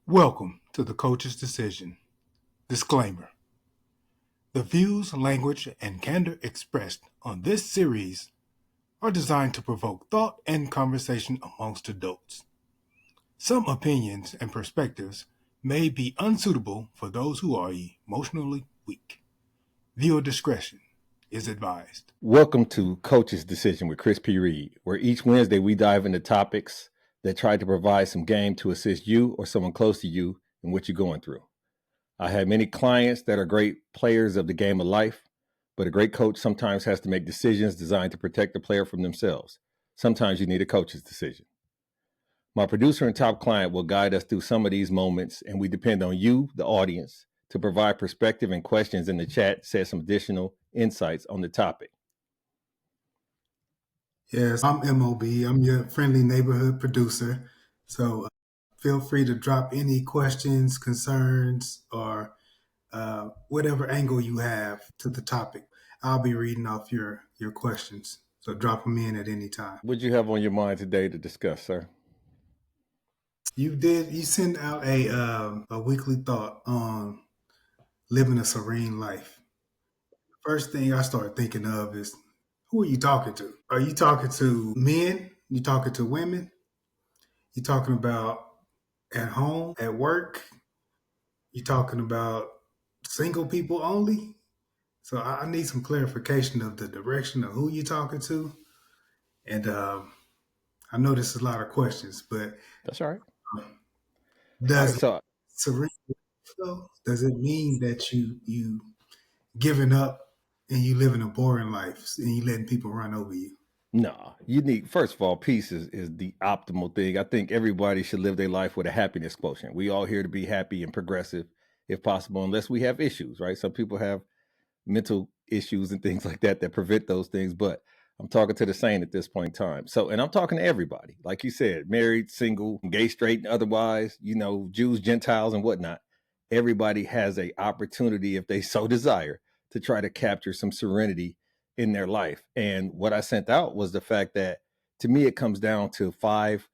Welcome to the Coach's Decision. Disclaimer. The views, language, and candor expressed on this series are designed to provoke thought and conversation amongst adults. Some opinions and perspectives may be unsuitable for those who are emotionally weak. Viewer discretion is advised. Welcome to Coach's Decision with Chris P. Reed, where each Wednesday we dive into topics that try to provide some game to assist you or someone close to you in what you're going through. I have many clients that are great players of the game of life, but a great coach sometimes has to make decisions designed to protect the player from themselves. Sometimes you need a coach's decision. My producer and top client will guide us through some of these moments, and we depend on you, the audience, to provide perspective and questions in the chat, share some additional insights on the topic. Yes, I'm MOB. I'm your friendly neighborhood producer. So feel free to drop any questions, concerns, or whatever angle you have to the topic. I'll be reading off your questions. So drop them in at any time. What do you have on your mind today to discuss, sir? You sent out a weekly thought on living a serene life. First thing I start thinking of is, who are you talking to? Are you talking to men? You talking to women? You talking about at home, at work? You talking about single people only? So I need some clarification of the direction of who you're talking to. And I know this is a lot of questions, but That's all right. does All right, serene, does it mean that you giving up and you living a boring life and you letting people run over you? no, you need, first of all, peace is the optimal thing. I think everybody should live their life with a happiness quotient. We all here to be happy and progressive if possible, unless we have issues, right? Some people have mental issues and things like that prevent those things, but I'm talking to the sane at this point in time. So, and I'm talking to everybody, like you said, married, single, gay, straight, and otherwise, Jews, Gentiles, and whatnot. Everybody has a opportunity, if they so desire, to try to capture some serenity in their life. And what I sent out was the fact that, to me, it comes down to five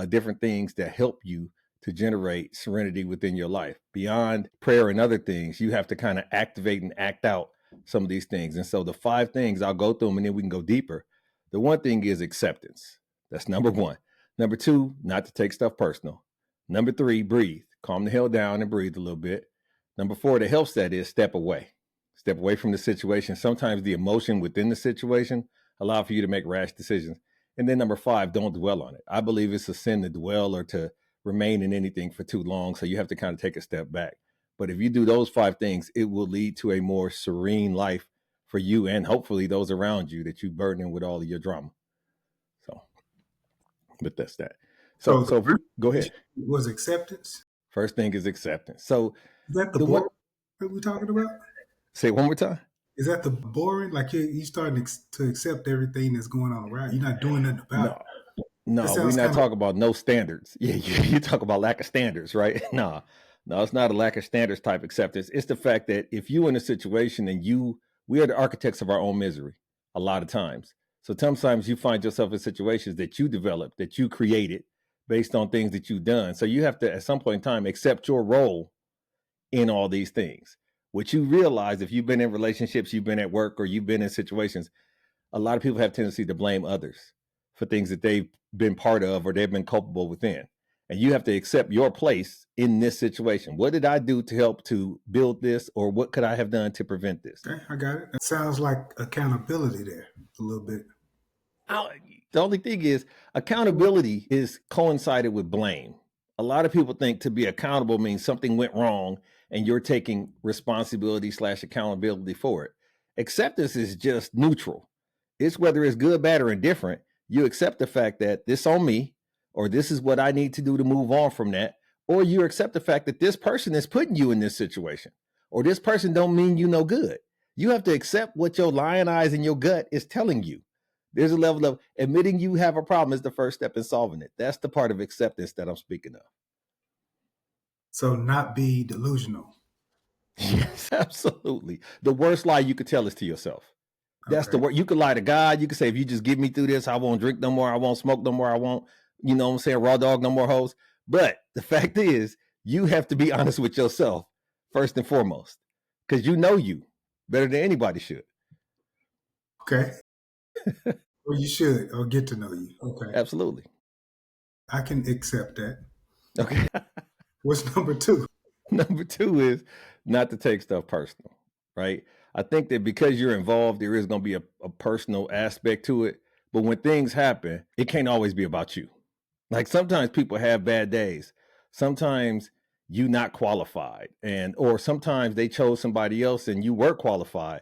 different things that help you to generate serenity within your life. Beyond prayer and other things, you have to kind of activate and act out some of these things. And so the five things, I'll go through them and then we can go deeper. The one thing is acceptance. That's number one. Number two, not to take stuff personal. Number three, breathe. Calm the hell down and breathe a little bit. Number four, that helps that is step away. Step away from the situation. Sometimes the emotion within the situation allow for you to make rash decisions. And then number five, don't dwell on it. I believe it's a sin to dwell or to remain in anything for too long. So you have to kind of take a step back. But if you do those five things, it will lead to a more serene life for you and hopefully those around you that you burden with all of your drama. So, but that's that. So go ahead. Was acceptance? First thing is acceptance. So is that the boring that we're talking about? Say it one more time. Is that the boring? Like you starting to accept everything that's going on around? You're not doing nothing about it. No, we're not talking about no standards. Yeah, you talk about lack of standards, right? No, it's not a lack of standards type acceptance. It's the fact that if you in a situation and we are the architects of our own misery a lot of times. So sometimes you find yourself in situations that you developed, that you created based on things that you've done. So you have to, at some point in time, accept your role in all these things. What you realize, if you've been in relationships, you've been at work, or you've been in situations, a lot of people have tendency to blame others for things that they've been part of or they've been culpable within. And you have to accept your place in this situation. What did I do to help to build this, or what could I have done to prevent this? Okay, I got it. It sounds like accountability there a little bit. The only thing is, accountability is coincided with blame. A lot of people think to be accountable means something went wrong and you're taking responsibility / accountability for it. Acceptance is just neutral. It's whether it's good, bad, or indifferent. You accept the fact that this on me, or this is what I need to do to move on from that, or you accept the fact that this person is putting you in this situation, or this person don't mean you no good. You have to accept what your lion eyes and your gut is telling you. There's a level of admitting you have a problem is the first step in solving it. That's the part of acceptance that I'm speaking of. So not be delusional. Yes, absolutely. The worst lie you could tell is to yourself. That's the word. You could lie to God. You could say, if you just give me through this, I won't drink no more. I won't smoke no more. I won't, raw dog, no more hoes. But the fact is, you have to be honest with yourself first and foremost, because you know you better than anybody should. Okay. Or you should, or get to know you. Okay. Absolutely. I can accept that. Okay. What's number two? Number two is not to take stuff personal, right? I think that because you're involved, there is going to be a personal aspect to it. But when things happen, it can't always be about you. Like sometimes people have bad days. Sometimes you not qualified, and or sometimes they chose somebody else and you were qualified.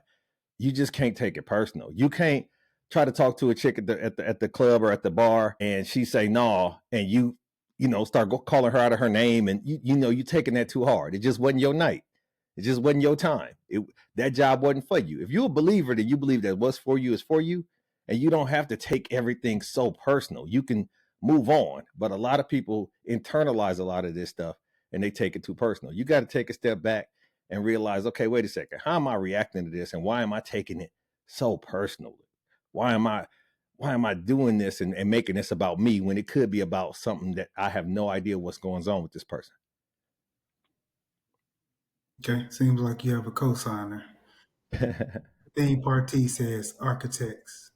You just can't take it personal. You can't try to talk to a chick at the club or at the bar and she say no, and you start calling her out of her name, and you taking that too hard. It just wasn't your night. It just wasn't your time. That job wasn't for you. If you're a believer, then you believe that what's for you is for you, and you don't have to take everything so personal. You can move on. But a lot of people internalize a lot of this stuff and they take it too personal. You got to take a step back and realize, okay, wait a second, how am I reacting to this, and why am I taking it so personally? Why am I doing this and making this about me when it could be about something that I have no idea what's going on with this person? Okay. Seems like you have a cosigner. Theme party says architects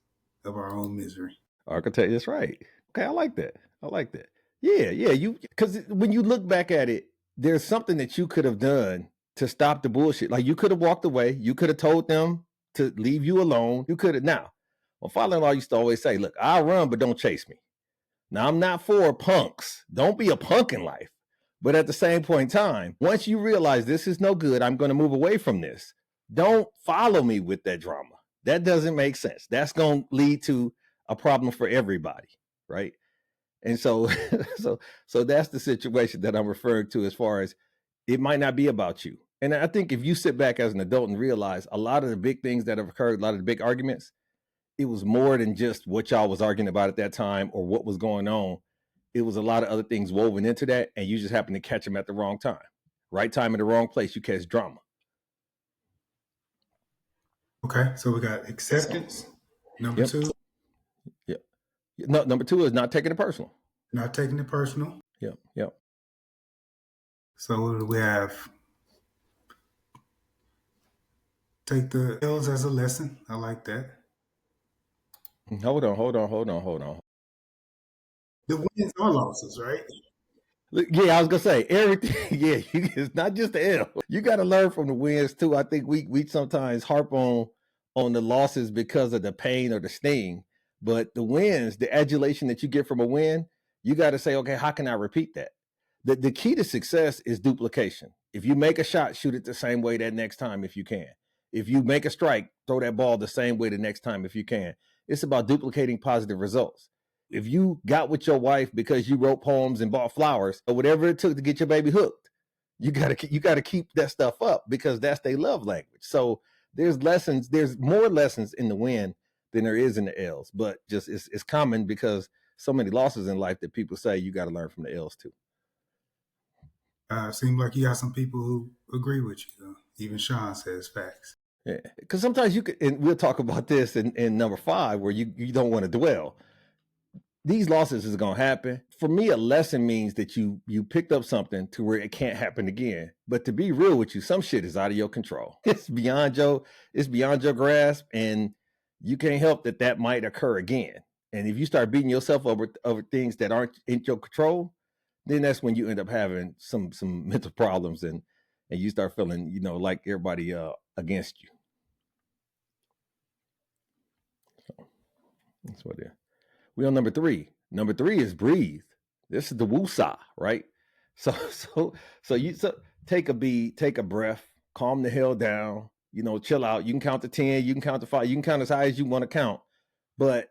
of our own misery. Architect, that's right. Okay, I like that. I like that. Yeah, yeah. Because when you look back at it, there's something that you could have done to stop the bullshit. Like you could have walked away. You could have told them to leave you alone. You could have. Now, my father-in-law used to always say, "Look, I'll run, but don't chase me." Now, I'm not for punks. Don't be a punk in life. But at the same point in time, once you realize this is no good, I'm going to move away from this. Don't follow me with that drama. That doesn't make sense. That's going to lead to a problem for everybody, right? And so, so that's the situation that I'm referring to as far as it might not be about you. And I think if you sit back as an adult and realize a lot of the big things that have occurred, a lot of the big arguments, it was more than just what y'all was arguing about at that time or what was going on. It was a lot of other things woven into that, and you just happened to catch them at the wrong time. Right time in the wrong place, you catch drama. Okay. So we got acceptance. Number Yep. two, Yep. No, number two is not taking it personal. not taking it personal. Yep. Yep. So what do we have? Take the L's as a lesson. I like that. Hold on. The wins or losses, right? Look, yeah, I was gonna say everything. Yeah, it's not just the L. You got to learn from the wins too. I think we sometimes harp on the losses because of the pain or the sting, but the wins, the adulation that you get from a win, you got to say, okay, how can I repeat that? The key to success is duplication. If you make a shot, shoot it the same way that next time if you can. If you make a strike, throw that ball the same way the next time if you can. It's about duplicating positive results. If you got with your wife because you wrote poems and bought flowers or whatever it took to get your baby hooked, you gotta keep that stuff up because that's their love language. So there's more lessons in the win than there is in the L's, but just it's common because so many losses in life that people say you got to learn from the L's too. Seems like you got some people who agree with you. Though. Even Sean says facts. Yeah, because sometimes you could, and we'll talk about this in number 5, where you don't want to dwell. These losses is gonna happen. For me, a lesson means that you picked up something to where it can't happen again. But to be real with you, some shit is out of your control. It's beyond your grasp, and you can't help that might occur again. And if you start beating yourself over things that aren't in your control, then that's when you end up having some mental problems, and you start feeling like everybody against you. So that's what it is. We on number 3. Number 3 is breathe. This is the woosah, right? So so take a beat, take a breath, calm the hell down, chill out. You can count to 10, you can count to 5, you can count as high as you want to count. But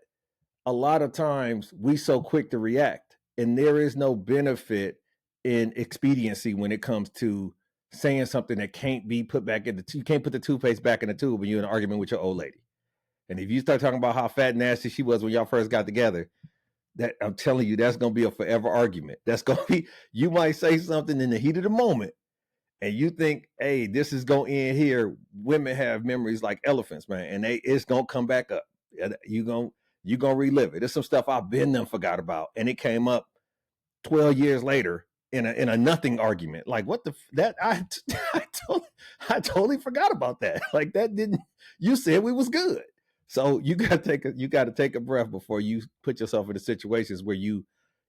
a lot of times we so quick to react, and there is no benefit in expediency when it comes to saying something that can't be put back in you can't put the toothpaste back in the tube when you're in an argument with your old lady. And if you start talking about how fat and nasty she was when y'all first got together, that I'm telling you, that's gonna be a forever argument. That's gonna be, you might say something in the heat of the moment, and you think, hey, this is gonna end here. Women have memories like elephants, man, and it's gonna come back up. You gonna relive it. There's some stuff I've been done forgot about, and it came up 12 years later, in a nothing argument. Like what the that I totally, I totally forgot about that. Like that didn't you said we was good. So you got to take a breath before you put yourself into situations where you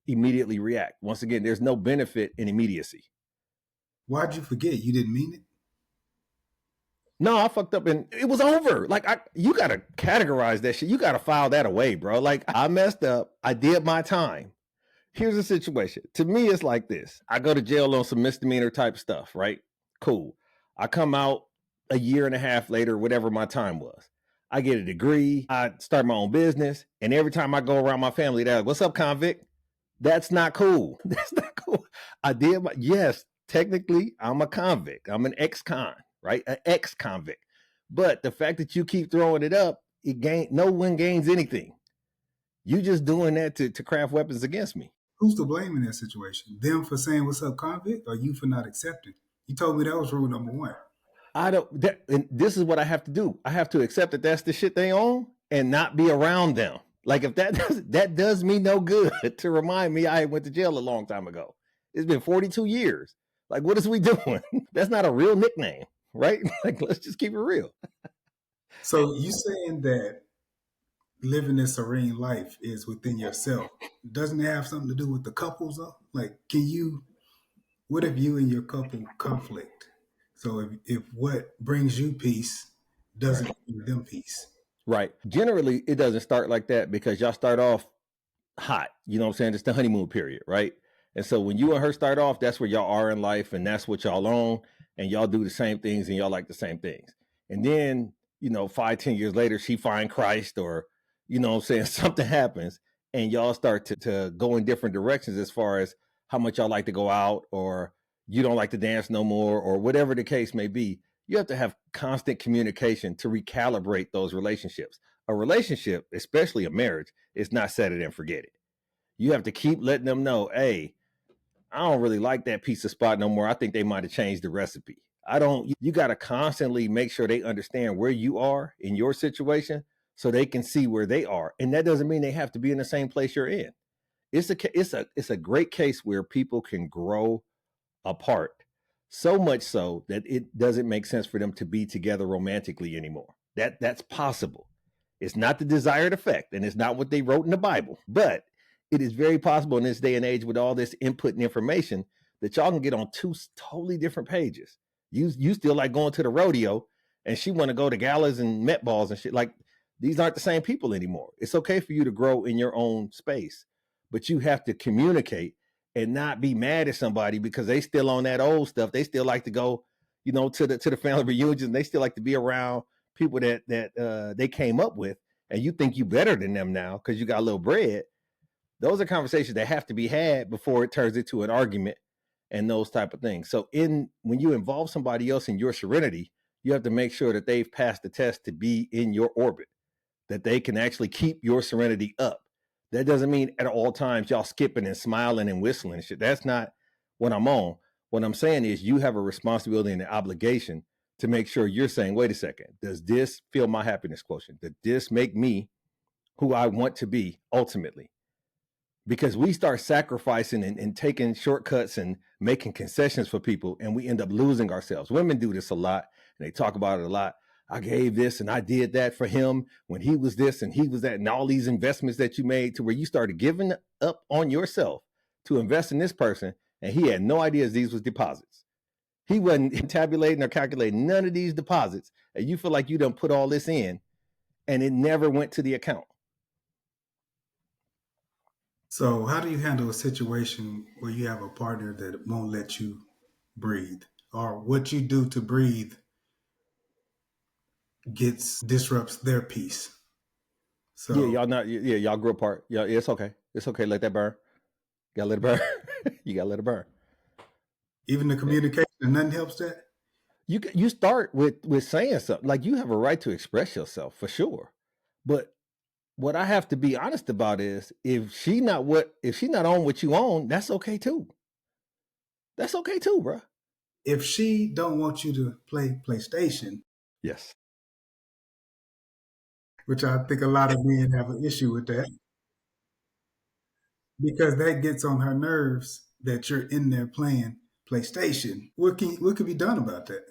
immediately react. Once again, there's no benefit in immediacy. Why'd you forget? You didn't mean it? No, I fucked up and it was over. Like you gotta categorize that shit. You gotta file that away, bro. Like I messed up. I did my time. Here's the situation. To me, it's like this. I go to jail on some misdemeanor type stuff, right? Cool. I come out a year and a half later, whatever my time was. I get a degree. I start my own business. And every time I go around my family, they're like, what's up, convict? That's not cool. That's not cool. I did my, yes, technically, I'm a convict. I'm an ex-con, right? An ex-convict. But the fact that you keep throwing it up, no one gains anything. You just doing that to craft weapons against me. Who's to blame in that situation? Them for saying what's up, convict, or you for not accepting? You told me that was rule number one. I don't. And this is what I have to do. I have to accept that that's the shit they own and not be around them. Like if that does me no good to remind me I went to jail a long time ago. It's been 42 years. Like what is we doing? That's not a real nickname, right? Like let's just keep it real. So you saying that living a serene life is within yourself? Doesn't it have something to do with the couples though? Like, what if you and your couple conflict? So if what brings you peace doesn't bring them peace. Right. Generally, it doesn't start like that because y'all start off hot. You know what I'm saying? It's the honeymoon period, right? And so when you and her start off, that's where y'all are in life and that's what y'all own. And y'all do the same things and y'all like the same things. And then, 5, 10 years later, she find Christ or, what I'm saying, something happens and y'all start to go in different directions as far as how much y'all like to go out or you don't like to dance no more or whatever the case may be. You have to have constant communication to recalibrate those relationships. A relationship, especially a marriage, is not set it and forget it. You have to keep letting them know, hey, I don't really like that pizza spot no more. I think they might have changed the recipe. I don't, you got to constantly make sure they understand where you are in your situation so they can see where they are. And that doesn't mean they have to be in the same place you're in. It's a great case where people can grow apart so much so that it doesn't make sense for them to be together romantically anymore. That's possible. It's not the desired effect and it's not what they wrote in the Bible, but it is very possible in this day and age with all this input and information that y'all can get on two totally different pages. You still like going to the rodeo and she want to go to galas and Met balls and shit. Like these aren't the same people anymore. It's okay for you to grow in your own space, but you have to communicate and not be mad at somebody because they still on that old stuff. They still like to go, to the family reunions. They still like to be around people that they came up with, and you think you better than them now because you got a little bread. Those are conversations that have to be had before it turns into an argument and those type of things. So when you involve somebody else in your serenity, you have to make sure that they've passed the test to be in your orbit, that they can actually keep your serenity up. That doesn't mean at all times y'all skipping and smiling and whistling and shit. That's not what I'm on. What I'm saying is you have a responsibility and an obligation to make sure you're saying, wait a second, does this fill my happiness quotient? Does this make me who I want to be ultimately? Because we start sacrificing and taking shortcuts and making concessions for people and we end up losing ourselves. Women do this a lot and they talk about it a lot. I gave this and I did that for him when he was this and he was that, and all these investments that you made to where you started giving up on yourself to invest in this person. And he had no idea these was deposits. He wasn't tabulating or calculating none of these deposits. And you feel like you done put all this in and it never went to the account. So how do you handle a situation where you have a partner that won't let you breathe, or what you do to breathe disrupts their peace? Yeah, So y'all grew apart. Yeah, it's okay. It's okay. Let that burn. You gotta let it burn. You gotta let it burn. even the Yeah. communication, nothing helps that. You start with saying something. Like you have a right to express yourself for sure. But what I have to be honest about is if she not on what you own, that's okay too. That's okay too, bro. If she don't want you to play PlayStation, Yes. which I think a lot of men have an issue with that, because that gets on her nerves. that you're in there playing PlayStation. What could be done about that?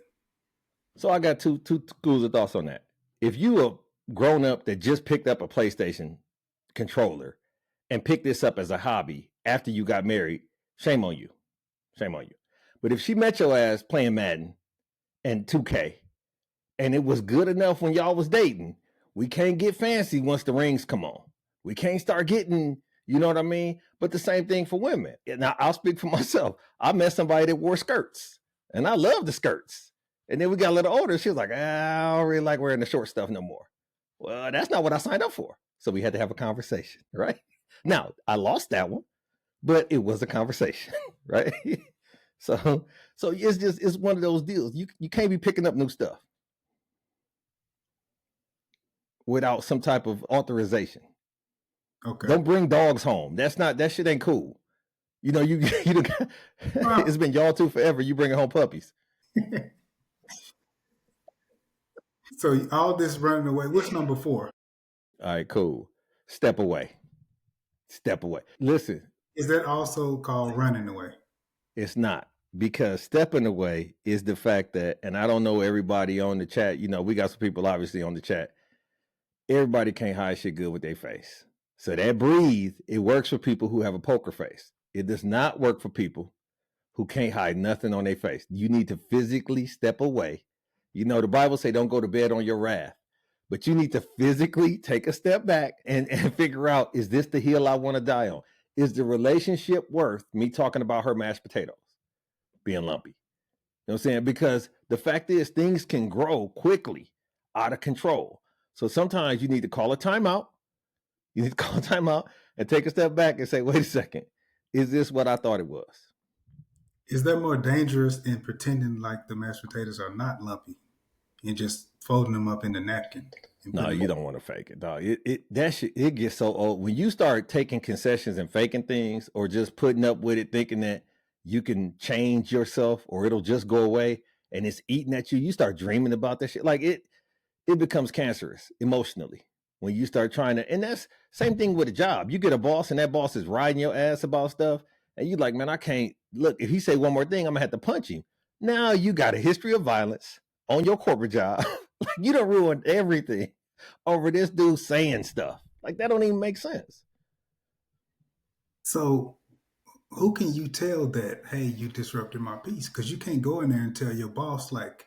So I got two schools of thoughts on that. If you a grown up that just picked up a PlayStation controller and picked this up as a hobby after you got married, shame on you. Shame on you. But if she met your ass playing Madden and 2K and it was good enough when y'all was dating, we can't get fancy once the rings come on. We can't start getting, you know what I mean? But the same thing for women. Now I'll speak for myself. I met somebody that wore skirts and I love the skirts. And then we got a little older. She was like, I don't really like wearing the short stuff no more. Well, that's not what I signed up for. So we had to have a conversation, right? Now, I lost that one, but it was a conversation, right? So it's one of those deals. You can't be picking up new stuff without some type of authorization. Okay. Don't bring dogs home. That shit ain't cool. You know, it's been y'all two forever. You bringing home puppies. So all this running away. What's number 4? All right, cool. Step away. Step away. Listen, Is that also called running away? it's not, because stepping away is the fact that, and I don't know everybody on the chat, you know, we got some people obviously on the chat. Everybody can't hide shit good with their face. So that breathe, it works for people who have a poker face. It does not work for people who can't hide nothing on their face. You need to physically step away. You know, the Bible say don't go to bed on your wrath, but you need to physically take a step back and figure out, is this the hill I want to die on? Is the relationship worth me talking about her mashed potatoes being lumpy? You know what I'm saying? Because the fact is, things can grow quickly out of control. So sometimes you need to call a timeout. You need to call a timeout and take a step back and say, wait a second, is this what I thought it was? Is that more dangerous than pretending like the mashed potatoes are not lumpy and just folding them up in the napkin? No, you don't want to fake it, dog. It gets so old when you start taking concessions and faking things, or just putting up with it, thinking that you can change yourself or it'll just go away, and it's eating at you. You start dreaming about that shit. Like it becomes cancerous emotionally when you start trying to. And that's same thing with a job. You get a boss, and that boss is riding your ass about stuff, and you like, man, I can't look. If he say one more thing, I'm gonna have to punch him. Now you got a history of violence on your corporate job. Like, you done ruined everything over this dude saying stuff. Like, that don't even make sense. So who can you tell that, hey, you disrupted my peace? Because you can't go in there and tell your boss, like,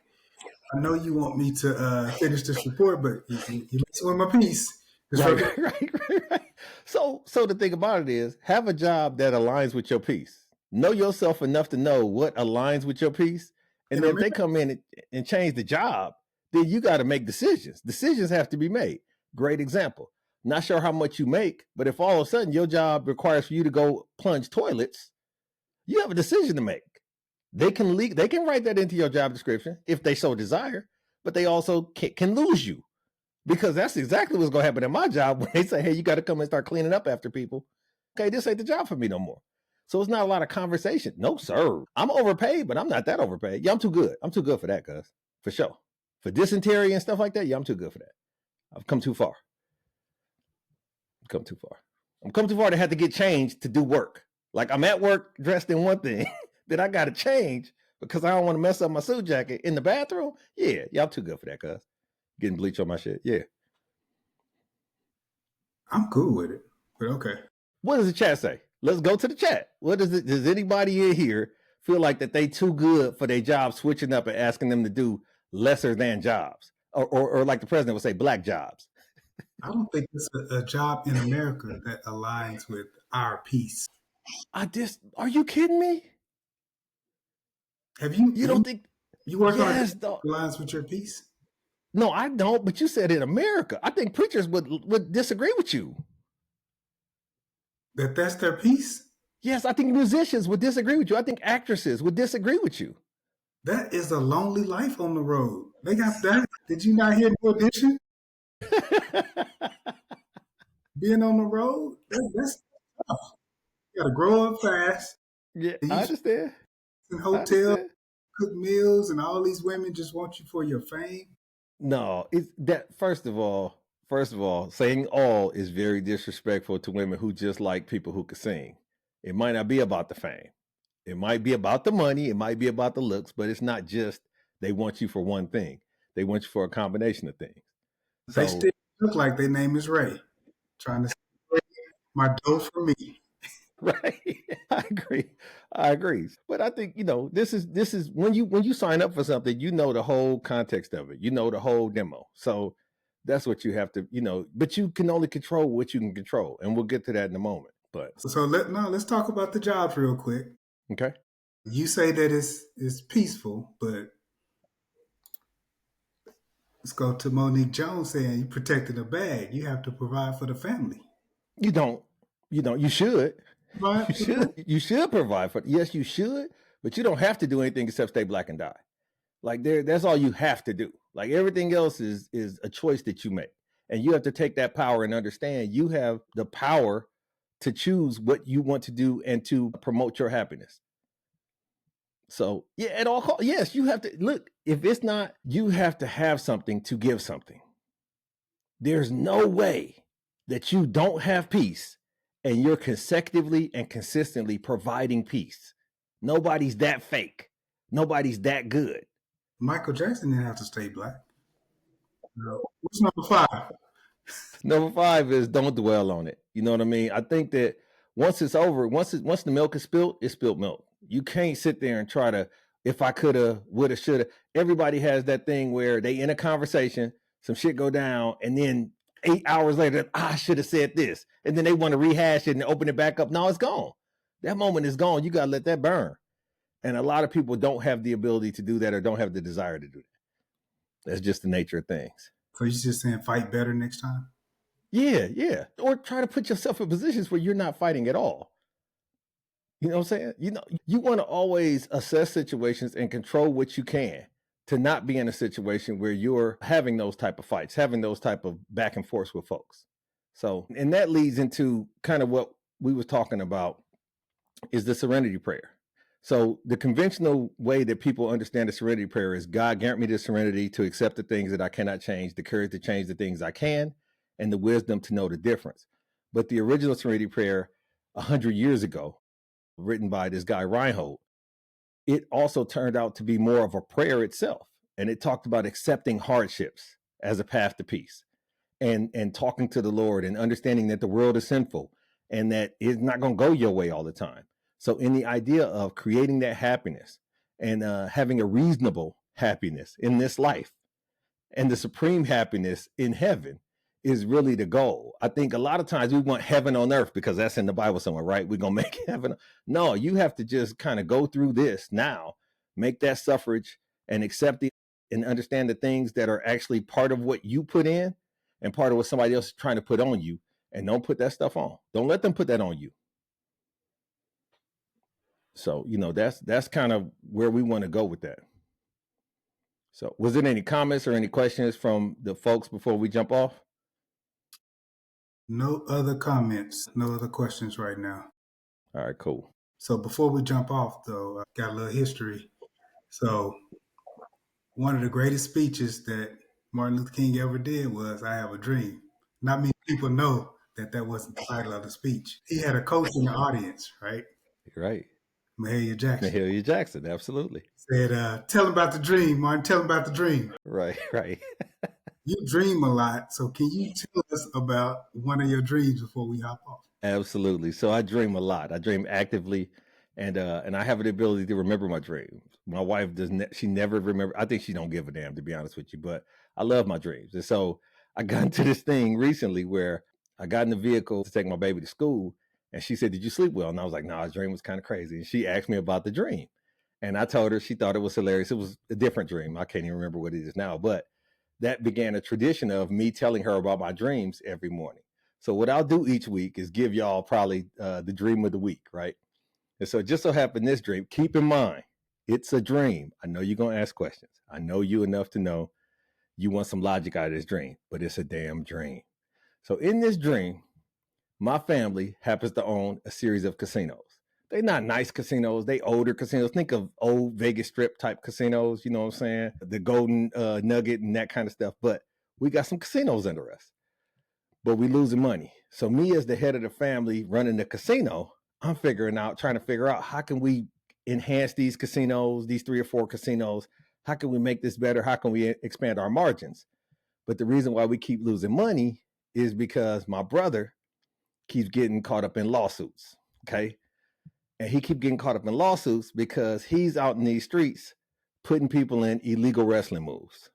I know you want me to finish this report, but you messing with my peace. Right. So the thing about it is, have a job that aligns with your peace. Know yourself enough to know what aligns with your peace. And then if they come in and change the job, then you got to make decisions. Decisions have to be made. Great example. Not sure how much you make, but if all of a sudden your job requires for you to go plunge toilets, you have a decision to make. They can write that into your job description if they so desire, but they also can lose you, because that's exactly what's going to happen in my job when they say, hey, you got to come and start cleaning up after people. Okay, this ain't the job for me no more. So it's not a lot of conversation. No, sir. I'm overpaid, but I'm not that overpaid. Yeah, I'm too good. I'm too good for that, cuz. For sure. For dysentery and stuff like that, yeah, I'm too good for that. I've come too far. I'm come too far to have to get changed to do work. Like, I'm at work dressed in one thing that I got to change because I don't want to mess up my suit jacket in the bathroom. Yeah, I'm too good for that, cuz. Getting bleach on my shit. Yeah. I'm cool with it, but okay. What does the chat say? Let's go to the chat. What does it? Does anybody in here feel like that they too good for their job, switching up and asking them to do lesser than jobs, or like the president would say, black jobs? I don't think it's a job in America that aligns with our peace. Are you kidding me? Have you? You don't think? You work on Yes, a job that aligns with your peace? no, I don't. But you said in America. I think preachers would disagree with you. That's their peace? Yes, I think musicians would disagree with you. I think actresses would disagree with you. That is a lonely life on the road. They got that. Did you not hear the audition? Being on the road, that's tough. You got to grow up fast. Yeah, And I you understand. in I hotels, understand. cook meals, and all these women just want you for your fame. No, it's that first of all, saying all is very disrespectful to women who just like people who can sing. It might not be about the fame. It might be about the money, it might be about the looks, but it's not just they want you for one thing. They want you for a combination of things. They So still look like their name is Ray, trying to separate my dough from me. right. I agree. I agree. But I think, this is when you sign up for something, you know the whole context of it. You know the whole demo. So that's what you have to, but you can only control what you can control. And we'll get to that in a moment. But So let's talk about the jobs real quick. okay. You say that it's peaceful, but let's go to Monique Jones saying you protected a bag. You have to provide for the family. You don't, you should. Provide You for the family. should provide for, yes, you should, but you don't have to do anything except stay black and die. Like that's all you have to do. Like everything else is a choice that you make. And you have to take that power and understand you have the power to choose what you want to do and to promote your happiness. So yeah, at all costs, yes, you have to look. If it's not, you have to have something to give something. There's no way that you don't have peace and you're consecutively and consistently providing peace. Nobody's that fake. Nobody's that good. Michael Jackson didn't have to stay black. No. What's number 5? Number 5 is don't dwell on it. You know what I mean? I think that once it's over, once the milk is spilled, it's spilled milk. You can't sit there and try to, if I coulda, woulda, shoulda. Everybody has that thing where they in a conversation, some shit go down, and then 8 hours later, I should have said this. And then they want to rehash it and open it back up. No, it's gone. That moment is gone. You gotta let that burn. And a lot of people don't have the ability to do that or don't have the desire to do that. That's just the nature of things. So you're just saying fight better next time? Yeah, yeah. Or try to put yourself in positions where you're not fighting at all. You know what I'm saying? You want to always assess situations and control what you can to not be in a situation where you're having those type of fights, having those type of back and forth with folks. So, and that leads into kind of what we was talking about is the serenity prayer. So the conventional way that people understand the serenity prayer is God grant me the serenity to accept the things that I cannot change, the courage to change the things I can, and the wisdom to know the difference. But the original serenity prayer 100 years ago, written by this guy Reinhold, it also turned out to be more of a prayer itself. And it talked about accepting hardships as a path to peace and talking to the Lord and understanding that the world is sinful and that it's not going to go your way all the time. So in the idea of creating that happiness and having a reasonable happiness in this life and the supreme happiness in heaven is really the goal. I think a lot of times we want heaven on earth because that's in the Bible somewhere, right? We're going to make heaven. No, you have to just kind of go through this now, make that suffrage and accept it and understand the things that are actually part of what you put in and part of what somebody else is trying to put on you. And don't put that stuff on. Don't let them put that on you. So, that's kind of where we want to go with that. So was there any comments or any questions from the folks before we jump off? No other comments, no other questions right now. All right, cool. So before we jump off, though, I got a little history. So one of the greatest speeches that Martin Luther King ever did was "I Have a Dream." Not many people know that that wasn't the title of the speech. He had a coach in the audience, right? You're right. Mahalia Jackson. Mahalia Jackson, absolutely. Said, "Tell him about the dream, Martin. Tell him about the dream." Right, right. You dream a lot, so can you tell us about one of your dreams before we hop off? Absolutely. So I dream a lot. I dream actively, and I have the ability to remember my dreams. My wife doesn't. She never remember. I think she don't give a damn, to be honest with you. But I love my dreams, and so I got into this thing recently where I got in the vehicle to take my baby to school, and she said, "Did you sleep well?" And I was like, "No, this dream was kind of crazy." And she asked me about the dream, and I told her. She thought it was hilarious. It was a different dream. I can't even remember what it is now, but that began a tradition of me telling her about my dreams every morning. So what I'll do each week is give y'all probably the dream of the week, right? And so it just so happened this dream, keep in mind, it's a dream. I know you're going to ask questions. I know you enough to know you want some logic out of this dream, but it's a damn dream. So in this dream, my family happens to own a series of casinos. They're not nice casinos. They older casinos. Think of old Vegas Strip type casinos. You know what I'm saying? The Golden Nugget and that kind of stuff. But we got some casinos under us. But we losing money. So me as the head of the family running the casino, I'm trying to figure out how can we enhance these casinos, these 3 or 4 casinos? How can we make this better? How can we expand our margins? But the reason why we keep losing money is because my brother keeps getting caught up in lawsuits. Okay. And he keeps getting caught up in lawsuits because he's out in these streets putting people in illegal wrestling moves.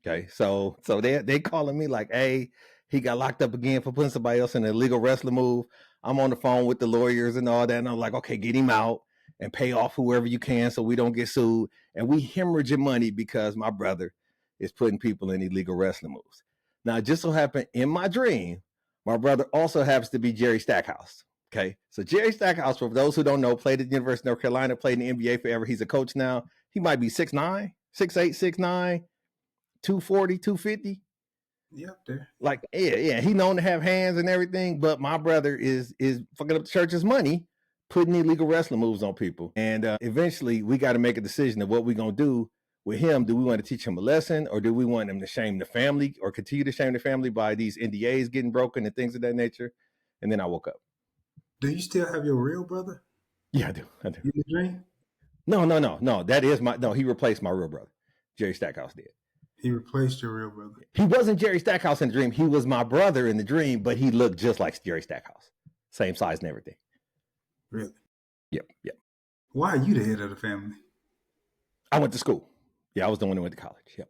Okay. So they calling me like, hey, he got locked up again for putting somebody else in an illegal wrestling move. I'm on the phone with the lawyers and all that. And I'm like, okay, get him out and pay off whoever you can so we don't get sued. And we hemorrhaging money because my brother is putting people in illegal wrestling moves. Now, it just so happened in my dream, my brother also happens to be Jerry Stackhouse. Okay. So Jerry Stackhouse, for those who don't know, played at the University of North Carolina, played in the NBA forever. He's a coach now. He might be 6'9", 6'8", 6'9", 240, 250. Yep, there. Like, yeah. He known to have hands and everything, but my brother is fucking up the church's money, putting illegal wrestling moves on people. And eventually we got to make a decision of what we're going to do with him. Do we want to teach him a lesson, or do we want him to shame the family or continue to shame the family by these NDAs getting broken and things of that nature? And then I woke up. Do you still have your real brother? Yeah, I do. In the dream? No. That is he replaced my real brother. Jerry Stackhouse did. He replaced your real brother. He wasn't Jerry Stackhouse in the dream. He was my brother in the dream, but he looked just like Jerry Stackhouse. Same size and everything. Really? Yep. Why are you the head of the family? I went to school. Yeah, I was the one who went to college. Yep.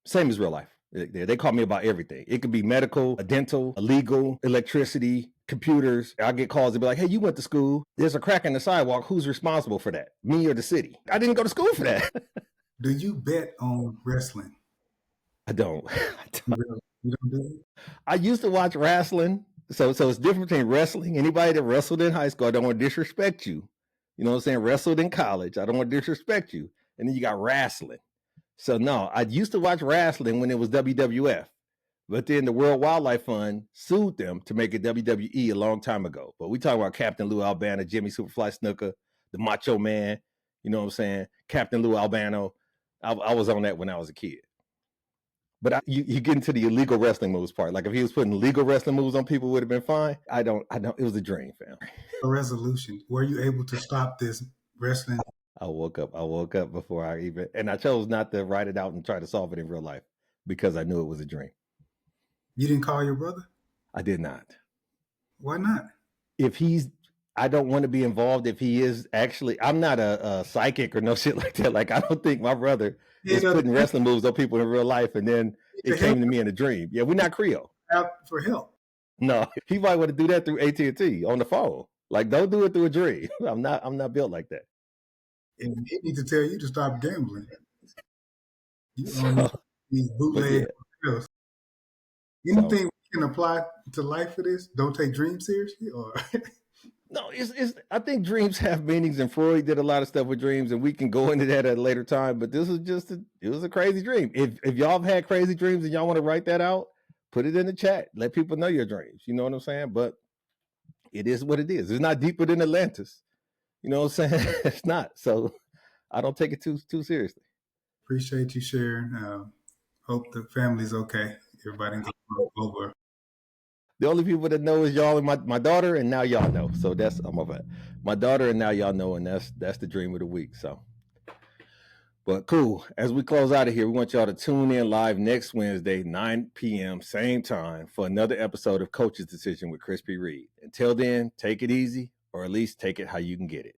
Same as real life. They call me about everything. It could be medical, dental, legal, electricity, computers. I get calls to be like, hey, you went to school. There's a crack in the sidewalk. Who's responsible for that? Me or the city? I didn't go to school for that. Do you bet on wrestling? I don't. You don't do it? I used to watch wrestling. So it's different between wrestling. Anybody that wrestled in high school, I don't want to disrespect you. You know what I'm saying? Wrestled in college, I don't want to disrespect you. And then you got wrestling. So no, I used to watch wrestling when it was WWF. But then the World Wildlife Fund sued them to make it WWE a long time ago. But we talking about Captain Lou Albano, Jimmy Superfly Snuka, the Macho Man, you know what I'm saying? Captain Lou Albano. I was on that when I was a kid. But you get into the illegal wrestling moves part. Like if he was putting legal wrestling moves on people, would have been fine. I don't. It was a dream, fam. A resolution. Were you able to stop this wrestling? I woke up before and I chose not to write it out and try to solve it in real life because I knew it was a dream. You didn't call your brother? I did not. Why not? I don't want to be involved if he is actually, I'm not a psychic or no shit like that. Like, I don't think my brother is putting wrestling moves on people in real life. And then it came to me in a dream. Yeah, we're not Creole. For help. No, he might want to do that through AT&T on the phone. Like, don't do it through a dream. I'm not built like that. And they need to tell you to stop gambling. You these bootleg pills. Anything we can apply to life for this? Don't take dreams seriously, or no, it's. I think dreams have meanings, and Freud did a lot of stuff with dreams, and we can go into that at a later time. But this was it was a crazy dream. If y'all have had crazy dreams and y'all want to write that out, put it in the chat. Let people know your dreams. You know what I'm saying? But it is what it is. It's not deeper than Atlantis. You know what I'm saying? It's not. So I don't take it too seriously. Appreciate you sharing. Hope the family's okay. Everybody can go over. The only people that know is y'all and my daughter, and now y'all know. So that's my daughter, and now y'all know, and that's the dream of the week. So, but cool. As we close out of here, we want y'all to tune in live next Wednesday, 9 p.m. same time for another episode of Coach's Decision with Chris P. Reed. Until then, take it easy, or at least take it how you can get it.